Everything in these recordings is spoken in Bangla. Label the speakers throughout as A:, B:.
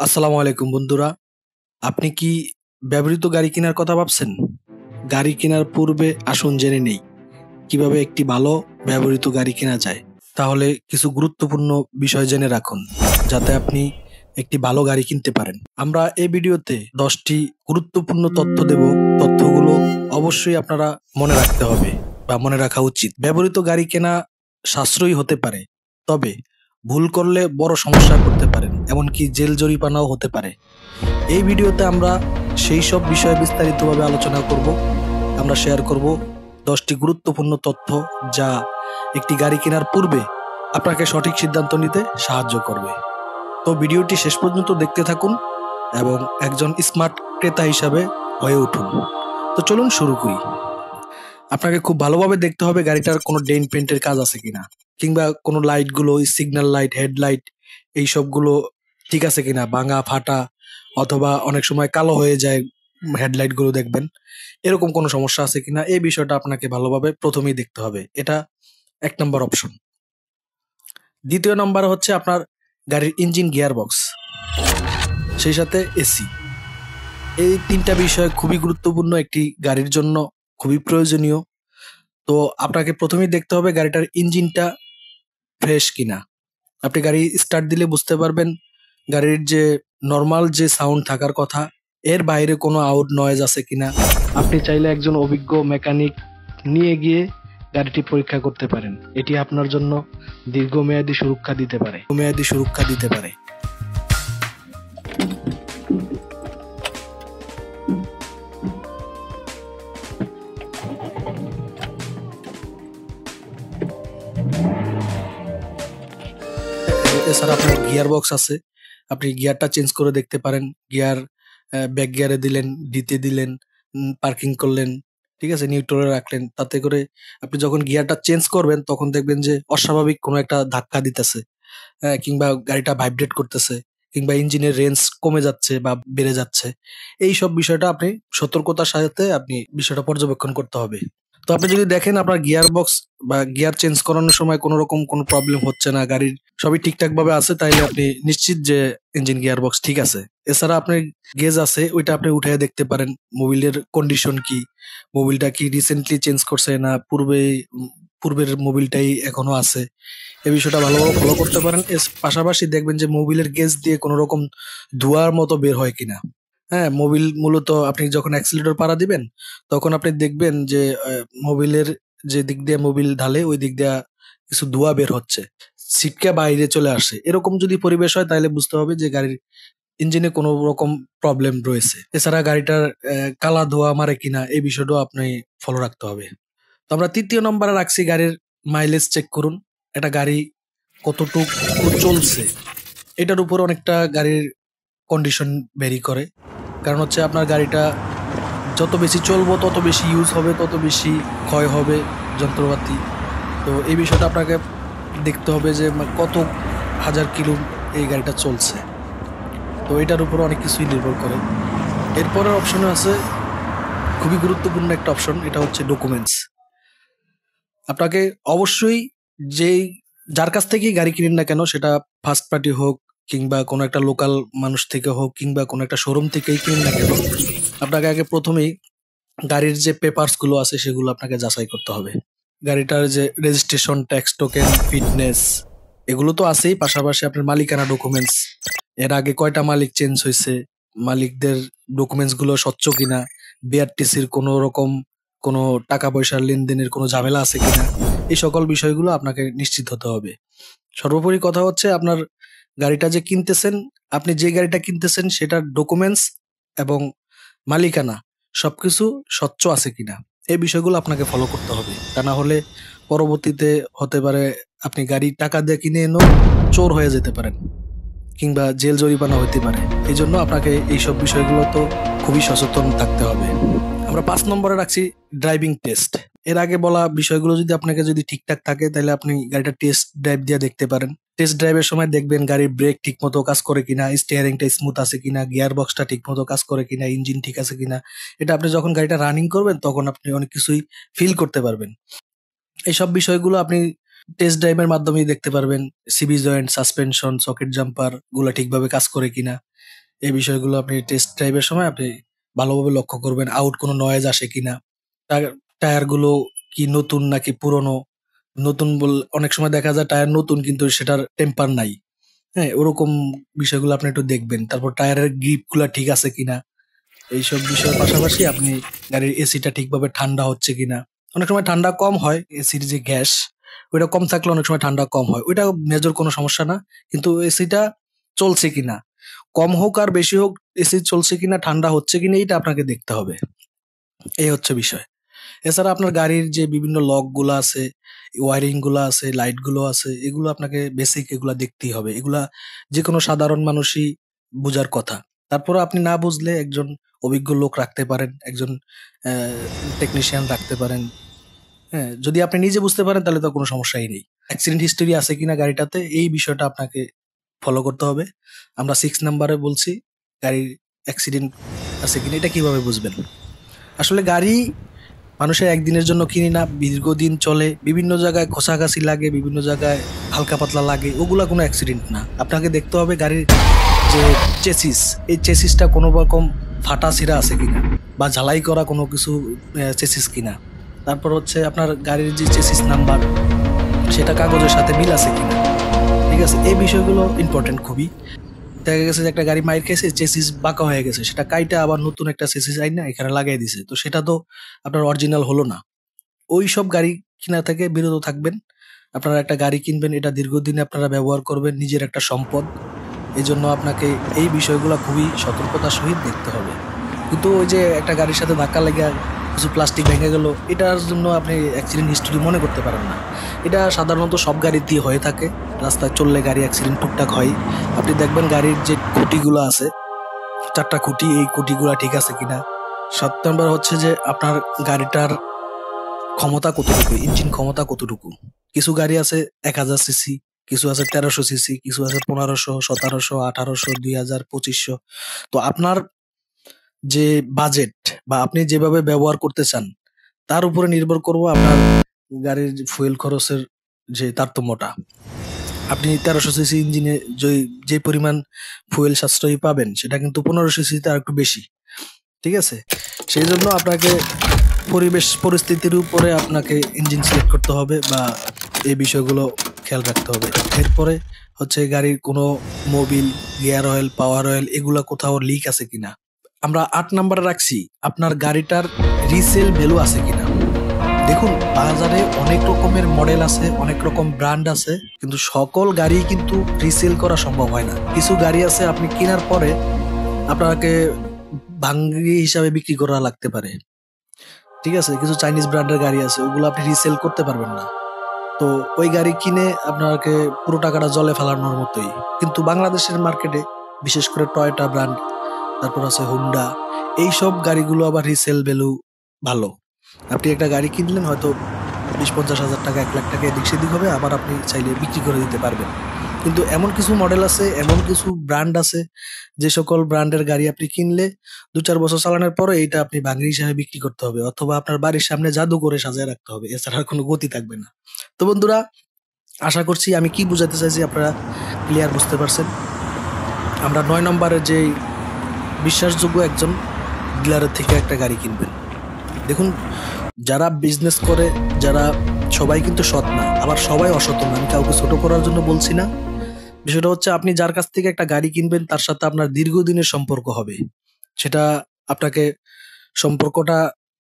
A: আসসালামু আলাইকুম বন্ধুরা। আপনি কি ব্যবহৃত গাড়ি কেনার কথা ভাবছেন? গাড়ি কেনার পূর্বে আসুন জেনে নেই কিভাবে একটি ভালো ব্যবহৃত গাড়ি কেনা যায়। তাহলে কিছু গুরুত্বপূর্ণ বিষয় জেনে রাখুন যাতে আপনি একটি ভালো গাড়ি কিনতে পারেন। আমরা এই ভিডিওতে 10টি গুরুত্বপূর্ণ তথ্য দেব। তথ্যগুলো অবশ্যই আপনারা মনে রাখতে হবে বা মনে রাখা উচিত। ব্যবহৃত গাড়ি কেনা সাশ্রয়ী হতে পারে, তবে ভুল করলে বড় সমস্যায় পড়তে পারেন, এমনকি জেল জরিমানাও হতে পারে। এই ভিডিওতে আমরা সেই সব বিষয়ে বিস্তারিতভাবে আলোচনা করব। আমরা শেয়ার করব 10টি গুরুত্বপূর্ণ তথ্য যা একটি গাড়ি কেনার পূর্বে আপনাকে সঠিক সিদ্ধান্ত নিতে সাহায্য করবে। তো ভিডিওটি শেষ পর্যন্ত দেখতে থাকুন এবং একজন স্মার্ট ক্রেতা হিসাবে হয়ে উঠুন। তো চলুন শুরু করি। আপনাকে খুব ভালোভাবে দেখতে হবে গাড়িটার কোনো ডেন্ট পেন্টের কাজ আছে কিনা, কিংবা কোনো লাইটগুলো, সিগন্যাল লাইট, হেডলাইট, এই সবগুলো ঠিক আছে কিনা, ভাঙা ফাটা অথবা অনেক সময় কালো হয়ে যায় হেডলাইট গুলো, দেখবেন এরকম কোনো সমস্যা আছে কিনা এই বিষয়টা আপনাকে ভালোভাবে প্রথমেই দেখতে হবে। এটা 1 নম্বর অপশন। দ্বিতীয় নম্বর হচ্ছে আপনার গাড়ির ইঞ্জিন, গিয়ার বক্স, সেই সাথে এসি। এই 3টা বিষয় খুবই গুরুত্বপূর্ণ, একটি গাড়ির জন্য খুবই প্রয়োজনীয়। তো আপনাকে প্রথমেই দেখতে হবে গাড়িটার ইঞ্জিনটা ফ্রেশ কিনা। আপনি গাড়ি স্টার্ট দিলে বুঝতে পারবেন গাড়ির যে নর্মাল যে সাউন্ড থাকার কথা এর বাইরে কোনো আউট নয়েজ আছে কিনা। আপনি চাইলে একজন অভিজ্ঞ মেকানিক নিয়ে গিয়ে গাড়িটি পরীক্ষা করতে পারেন। এটি আপনার জন্য দীর্ঘমেয়াদী সুরক্ষা দিতে পারে। এছাড়া আপনার গিয়ার বক্স আছে, আপনি গিয়ারটা চেঞ্জ করে দেখতে পারেন। গিয়ার ব্যাক গিয়ারে দিলেন, ডিতে দিলেন, পার্কিং করলেন, ঠিক আছে, নিউট্রালে রাখলেন, তাতে করে আপনি যখন গিয়ারটা চেঞ্জ করবেন তখন দেখবেন যে অস্বাভাবিক কোনো একটা ধাক্কা দিতেছে, কিংবা গাড়িটা ভাইব্রেট করতেছে, কিংবা ইঞ্জিনের রেঞ্জ কমে যাচ্ছে বা বেড়ে যাচ্ছে। এই সব বিষয়টা আপনি সতর্কতার সাথে আপনি বিষয়টা পর্যবেক্ষণ করতে হবে। তো আপনি যদি দেখেন আপনার গিয়ার বক্স বা গিয়ার চেঞ্জ করানোর সময় কোনো রকম কোনো প্রবলেম হচ্ছে না, গাড়ির সবই ঠিকঠাক ভাবে আছে, তাইলে আপনি নিশ্চিত যে ইঞ্জিন, গিয়ার বক্স ঠিক আছে। এছাড়া আপনার গেজ আছে, ওইটা আপনি উঠে দেখতে পারেন মোবিলের কন্ডিশন কি, মোবিলটা কি রিসেন্টলি চেঞ্জ করছে না পূর্বের মোবিলটাই এখনো আছে। এই বিষয়টা ভালোভাবে ফলো করতে পারেন। এর পাশাপাশি দেখবেন যে মোবিলের গেজ দিয়ে কোনো রকম ধোঁয়ার মতো বের হয় কিনা। হ্যাঁ, মোবিল মূলত আপনি যখন অ্যাক্সিলারেটর পাড়া দিবেন তখন আপনি দেখবেন যে মোবিলের যে দিক দিয়ে মোবিল ঢালে ওই দিক দিয়ে কিছু ধোঁয়া বের হচ্ছে, ছিটকে বাইরে চলে আসে। এরকম যদি পরিবেশ হয় তাহলে বুঝতে হবে যে গাড়ির ইঞ্জিনে কোনো রকম প্রবলেম রয়েছে। এছাড়া গাড়িটার কালা ধোঁয়া মারে কিনা এই বিষয়টাও আপনি ফলো রাখতে হবে। তো আমরা 3য় নম্বরে রাখছি গাড়ির মাইলেজ চেক করুন। একটা গাড়ি কতটুকু চলছে এটার উপর অনেকটা গাড়ির কন্ডিশন ভেরি করে। কারণ হচ্ছে আপনার গাড়িটা যত বেশি চলবো তত বেশি ইউজ হবে, তত বেশি ক্ষয় হবে যন্ত্রপাতি। তো এই বিষয়টা আপনাকে দেখতে হবে যে কত হাজার কিলো এই গাড়িটা চলছে। তো এটার উপর অনেক কিছুই নির্ভর করে। এরপরের অপশনে আছে খুবই গুরুত্বপূর্ণ একটা অপশন, এটা হচ্ছে ডকুমেন্টস। আপনাকে অবশ্যই যেই যার কাছ থেকেই গাড়ি কিনেন না কেন, সেটা ফার্স্ট পার্টি হোক কিংবা কোনো একটা লোকাল মানুষ থেকে হোক কিংবা কোনো একটা শোরুম থেকেই কিনেন না কেন, আপনাকে আগে প্রথমেই গাড়ির যে পেপারস গুলো আছে সেগুলো আপনাকে যাচাই করতে হবে। গাড়িটার যে রেজিস্ট্রেশন, ট্যাক্স টোকেন, ফিটনেস, এগুলো তো আছেই। পাশাপাশি আপনার মালিকানা ডকুমেন্টস, এর আগে কয়টা মালিক চেঞ্জ হয়েছে, মালিকদের ডকুমেন্টস গুলো স্বচ্ছ কিনা, বিআরটিসির কোনো রকম কোনো টাকা পয়সার লেনদেনের কোনো ঝামেলা আছে কিনা, এই সকল বিষয়গুলো আপনাকে নিশ্চিত হতে হবে। সর্বোপরি কথা হচ্ছে আপনার গাড়িটা যে কিনতেছেন, আপনি যে গাড়িটা কিনতেছেন সেটার ডকুমেন্টস এবং মালিকানা সবকিছু স্বচ্ছ আছে কিনা, এই বিষয়গুলো আপনাকে ফলো করতে হবে। তা না হলে পরবর্তীতে হতে পারে আপনি গাড়ি টাকা দিয়ে কিনে এনেও চোর হয়ে যেতে পারেন, কিংবা জেল জরিমানা হতে পারে। এই জন্য আপনাকে এইসব বিষয়গুলো তো খুবই সচেতন থাকতে হবে। আমরা 5 নম্বরে রাখছি ড্রাইভিং টেস্ট। এর আগে বলা বিষয়গুলো যদি আপনাকে যদি ঠিকঠাক থাকে তাহলে আপনি গাড়িটা টেস্ট ড্রাইভ দিয়ে দেখতে পারেন। টেস্ট ড্রাইভের সময় দেখবেন গাড়ির ব্রেক ঠিক মতো কাজ করে কিনা, স্টিয়ারিংটা স্মুথ আছে কিনা, গিয়ার বক্সটা ঠিক মতো কাজ করে কিনা, ইঞ্জিন ঠিক আছে কিনা। এটা আপনি যখন গাড়িটা রানিং করবেন তখন আপনি অনেক কিছুই ফিল করতে পারবেন। এইসব বিষয়গুলো আপনি টেস্ট ড্রাইভের মাধ্যমেই দেখতে পারবেন CV joint, suspension, socket jumper গুলা ঠিকভাবে কাজ করে কিনা। এই বিষয়গুলো আপনি টেস্ট ড্রাইভের সময় আপনি ভালোভাবে লক্ষ্য করবেন। আউট কোনো নয়েজ আসে কিনা, টায়ার গুলো কি নতুন নাকি পুরনো। নতুন অনেক সময় দেখা যায় টায়ার নতুন কিন্তু সেটার টেম্পার নাই। হ্যাঁ, ওরকম বিষয়গুলো আপনি একটু দেখবেন। তারপর টায়ারের গ্রিপ গুলা ঠিক আছে কিনা। এইসব বিষয়ের পাশাপাশি আপনি গাড়ির এসিটা ঠিকভাবে ঠান্ডা হচ্ছে কিনা। অনেক সময় ঠান্ডা কম হয়, এসির যে গ্যাস ওইটা কম থাকলে অনেক সময় ঠান্ডা কম হয়, ওইটা মেজর কোনো সমস্যা না। কিন্তু এসিটা চলছে কিনা, কম হোক আর বেশি হোক, এসি চলছে কিনা, ঠান্ডা হচ্ছে কিনা, এইটা আপনাকে দেখতে হবে। এই হচ্ছে বিষয়। এছাড়া আপনার গাড়ির যে বিভিন্ন লক গুলো আছে, ওয়ারিং গুলো আছে, লাইট গুলো আছে, এগুলো আপনাকে বেসিক এগুলা দেখতেই হবে। এগুলা যে কোনো সাধারণ মানুষই বুঝার কথা। তারপরে আপনি না বুঝলে একজন অভিজ্ঞ লোক রাখতে পারেন, একজন টেকনিশিয়ান রাখতে পারেন। হ্যাঁ, যদি আপনি নিজে বুঝতে পারেন তাহলে তো কোনো সমস্যাই নেই। অ্যাক্সিডেন্ট হিস্টরি আছে কিনা গাড়িটাতে, এই বিষয়টা আপনাকে ফলো করতে হবে। আমরা 6 নাম্বারে বলছি গাড়ির অ্যাক্সিডেন্ট আছে কিনা, এটা কিভাবে বুঝবেন? আসলে গাড়ি মানুষের একদিনের জন্য কিনি না, দীর্ঘদিন চলে, বিভিন্ন জায়গায় ঘষাঘষি লাগে, বিভিন্ন জায়গায় হালকা পাতলা লাগে, ওগুলা কোনো অ্যাক্সিডেন্ট না। আপনাকে দেখতে হবে গাড়ির যে চেসিস, এই চেসিসটা কোনো রকম ফাটা ছিঁড়া আছে কিনা, বা ঝালাই করা কোনো কিছু চেসিস কিনা। তারপর হচ্ছে আপনার গাড়ির যে চেসিস নাম্বার, সেটা কাগজের সাথে মিল আছে কিনা। ঠিক আছে, এই বিষয়গুলো ইম্পর্টেন্ট খুবই। দেখা গেছে যে একটা গাড়ি মাইর খেয়েছে, চেসিস বাঁকা হয়ে গেছে, সেটা কাইটা আবার নতুন একটা চেসিস আইনা এখানে লাগাই দিছে, তো সেটা তো আপনার অরিজিনাল হলো না। ওই সব গাড়ি কিনা থেকে বিরত থাকবেন। আপনারা একটা গাড়ি কিনবেন, এটা দীর্ঘদিন আপনারা ব্যবহার করবেন, নিজের একটা সম্পদ। এই জন্য আপনাকে এই বিষয়গুলো খুবই সতর্কতার সহিত দেখতে হবে। কিন্তু ওই যে একটা গাড়ির সাথে ধাক্কা লেগে কিছু প্লাস্টিক ভেঙে গেল, এটার জন্য আপনি অ্যাক্সিডেন্ট হিস্টরি মনে করতে পারেন না। এটা সাধারণত সব গাড়িতেই হয়ে থাকে। রাস্তায় চললে গাড়ি অ্যাক্সিডেন্ট টুকটাক হয়। আপনি দেখবেন গাড়ির যে খুঁটিগুলো আছে, 4টা খুঁটি, এই খুঁটিগুলা ঠিক আছে কিনা। 7 নাম্বার হচ্ছে যে আপনার গাড়িটার ক্ষমতা কতটুকু, ইঞ্জিন ক্ষমতা কতটুকু। কিছু গাড়ি আছে 1000 সিসি, কিছু আছে 1300 সিসি, কিছু আছে 1500, 1700, 1800, 2000, 2500। তো আপনার যে বাজেট বা আপনি যেভাবে ব্যবহার করতে চান, তার উপরে নির্ভর করবো আপনার গাড়ির ফুয়েল খরচের যে তারতম্যটা। আপনি 1300 সিসি ইঞ্জিনে যে পরিমাণ ফুয়েল সাশ্রয়ী পাবেন, সেটা কিন্তু 1500 সিসিতে আর একটু বেশি। ঠিক আছে, সেই জন্য আপনাকে পরিবেশ পরিস্থিতির উপরে আপনাকে ইঞ্জিন সিলেক্ট করতে হবে, বা এই বিষয়গুলো খেয়াল রাখতে হবে। এরপরে হচ্ছে গাড়ির কোনো মোবিল, গিয়ার অয়েল, পাওয়ার অয়েল, এগুলা কোথাও লিক আছে কিনা। আমরা 8 নাম্বারে রাখছি আপনার গাড়িটার রিসেল ভ্যালু আছে কিনা। দেখুন, বাজারে অনেক রকমের মডেল আছে, অনেক রকম ব্র্যান্ড আছে, কিন্তু সকল গাড়ি কিন্তু রিসেল করা সম্ভব হয় না। কিছু গাড়ি আছে আপনি কেনার পরে আপনাকে ভাঙ্গি হিসাবে বিক্রি করা লাগতে পারে। ঠিক আছে, কিছু চাইনিজ ব্র্যান্ডের গাড়ি আছে, ওগুলো আপনি রিসেল করতে পারবেন না। তো ওই গাড়ি কিনে আপনাকে পুরো টাকাটা জলে ফেলানোর মতোই। কিন্তু বাংলাদেশের মার্কেটে বিশেষ করে টয়োটা ব্র্যান্ড, তারপর আছে হুন্ডা, এইসব গাড়িগুলো আবার রিসেল ভ্যালু ভালো। আপনি একটা গাড়ি কিনলেন হয়তো 20-50 হাজার টাকা, 1 লাখ টাকা এদিক সেদিক হবে, আবার আপনি চাইলে বিক্রি করে দিতে পারবেন। কিন্তু এমন কিছু মডেল আছে, এমন কিছু ব্র্যান্ড আছে, যে সকল ব্র্যান্ডের গাড়ি আপনি কিনলে 2-4 বছর চালানোর পরে এইটা আপনি ভাঙড়ি হিসাবে বিক্রি করতে হবে, অথবা আপনার বাড়ির সামনে জাদু করে সাজায় রাখতে হবে, এছাড়া আর কোনো গতি থাকবে না। তো বন্ধুরা, আশা করছি আমি কি বুঝাতে চাইছি আপনারা ক্লিয়ার বুঝতে পারছেন। আমরা 9 নম্বরের যে বিশ্বাসযোগ্য একজন ডিলারের থেকে একটা গাড়ি কিনবেন। দেখুন, যারা বিজনেস করে, যারা সবাই কিন্তু সৎ না, আবার সবাই অসৎ না। আমি কাউকে ছোট করার জন্য বলছি না। বিষয়টা হচ্ছে আপনি যার কাছ থেকে একটা গাড়ি কিনবেন, তার সাথে আপনার দীর্ঘদিনের সম্পর্ক হবে। সেটা আপনাকে সম্পর্কটা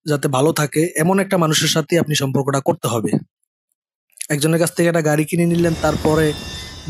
A: যাতে ভালো থাকে, এমন একটা মানুষের সাথে আপনি সম্পর্কটা করতে হবে। একজনের কাছ থেকে একটা গাড়ি কিনে নিলেন, তারপরে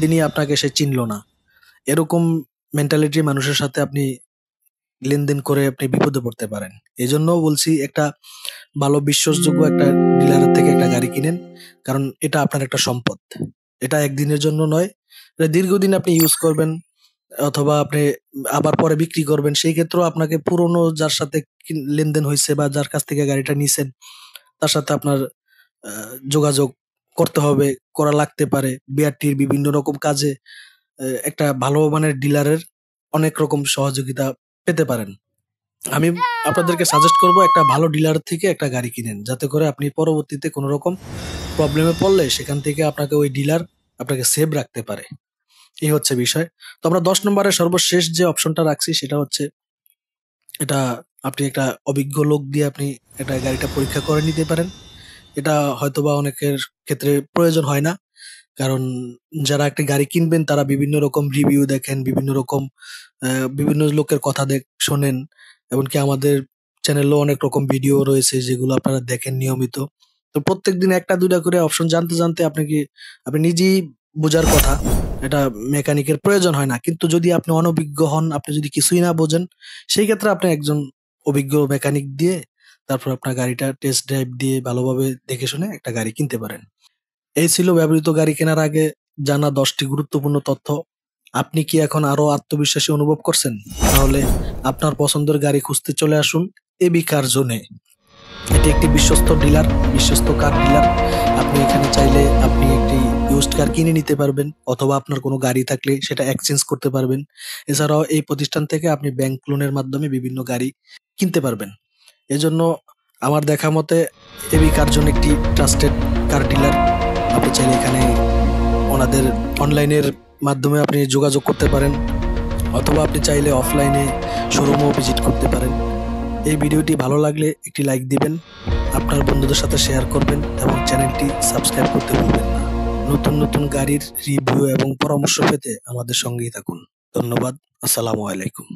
A: দিনই আপনাকে সে চিনলো না, এরকম মেন্টালিটির মানুষের সাথে আপনি লেনদেন করে আপনি বিপদে পড়তে পারেন। এই জন্য বলছি একটা ভালো বিশ্বাসযোগ্য একটা ডিলারের থেকে একটা গাড়ি কিনেন, কারণ এটা আপনার একটা সম্পদ। এটা একদিনের জন্য নয়, এটা দীর্ঘদিন আপনি ইউজ করবেন, অথবা আপনি আবার পরে বিক্রি করবেন। সেই ক্ষেত্রেও আপনাকে পুরনো যার সাথে লেনদেন হয়েছে বা যার কাছ থেকে গাড়িটা নিছেন, তার সাথে আপনার যোগাযোগ করতে হবে, করা লাগতে পারে। বিআরটির বিভিন্ন রকম কাজে একটা ভালো মানের ডিলারের অনেক রকম সহযোগিতা পেতে পারেন। আমি আপনাদেরকে সাজেস্ট করব একটা ভালো ডিলার থেকে একটা গাড়ি কিনেন, যাতে করে আপনি পরবর্তীতে কোনো রকম প্রবলেমে পড়লে সেখান থেকে আপনাকে ওই ডিলার আপনাকে সেভ রাখতে পারে। এই হচ্ছে বিষয়। তো আমরা 10 নম্বরের সর্বশেষ যে অপশনটা রাখছি সেটা হচ্ছে, এটা আপনি একটা অভিজ্ঞ লোক দিয়ে আপনি এটা গাড়িটা পরীক্ষা করে নিতে পারেন। এটা হয়তোবা অনেকের ক্ষেত্রে প্রয়োজন হয় না। কারণ যারা একটা গাড়ি কিনবেন তারা বিভিন্ন রকম রিভিউ দেখেন, বিভিন্ন রকম বিভিন্ন লোকের কথা শোনেন। এমনকি আমাদের চ্যানেলেও অনেক রকম ভিডিও রয়েছে যেগুলো আপনারা দেখেন নিয়মিত। তো প্রত্যেকদিন ১টা ২টা করে অপশন জানতে, জানতে আপনি নিজেই বোঝার কথা। এটা মেকানিকের প্রয়োজন হয় না। কিন্তু যদি আপনি অনভিজ্ঞ হন, আপনি যদি কিছুই না বোঝেন, সেই ক্ষেত্রে আপনি একজন অভিজ্ঞ মেকানিক দিয়ে তারপর আপনার গাড়িটা টেস্ট ড্রাইভ দিয়ে ভালোভাবে দেখে শুনে একটা গাড়ি কিনতে পারেন। এই ছিল ব্যবহৃত গাড়ি কেনার আগে জানা ১০টি গুরুত্বপূর্ণ তথ্য। আপনি কি এখন আরো আত্মবিশ্বাসী অনুভব করছেন? তাহলে আপনার পছন্দের গাড়ি খুঁজতে চলে আসুন এবি কার জোনে। এটি একটি বিশ্বস্ত ডিলার, বিশ্বস্ত কার ডিলার। আপনি এখানে চাইলে আপনি একটি ইউজড কার কিনে নিতে পারবেন, অথবা আপনার কোনো গাড়ি থাকলে সেটা এক্সচেঞ্জ করতে পারবেন। এছাড়াও এই প্রতিষ্ঠান থেকে আপনি ব্যাংক লোনের মাধ্যমে বিভিন্ন গাড়ি কিনতে পারবেন। এজন্য আমার দেখা মতে এবি কার জোন একটি ট্রাস্টেড কার ডিলার। আপনি চাইলে এখানে ওনাদের অনলাইনের মাধ্যমে আপনি যোগাযোগ করতে পারেন, অথবা আপনি চাইলে অফলাইনে শোরুমও ভিজিট করতে পারেন। এই ভিডিওটি ভালো লাগলে একটি লাইক দিবেন, আপনার বন্ধুদের সাথে শেয়ার করবেন এবং চ্যানেলটি সাবস্ক্রাইব করতে ভুলবেন না। নতুন নতুন গাড়ির রিভিউ এবং পরামর্শ পেতে আমাদের সঙ্গেই থাকুন। ধন্যবাদ। আসসালামু আলাইকুম।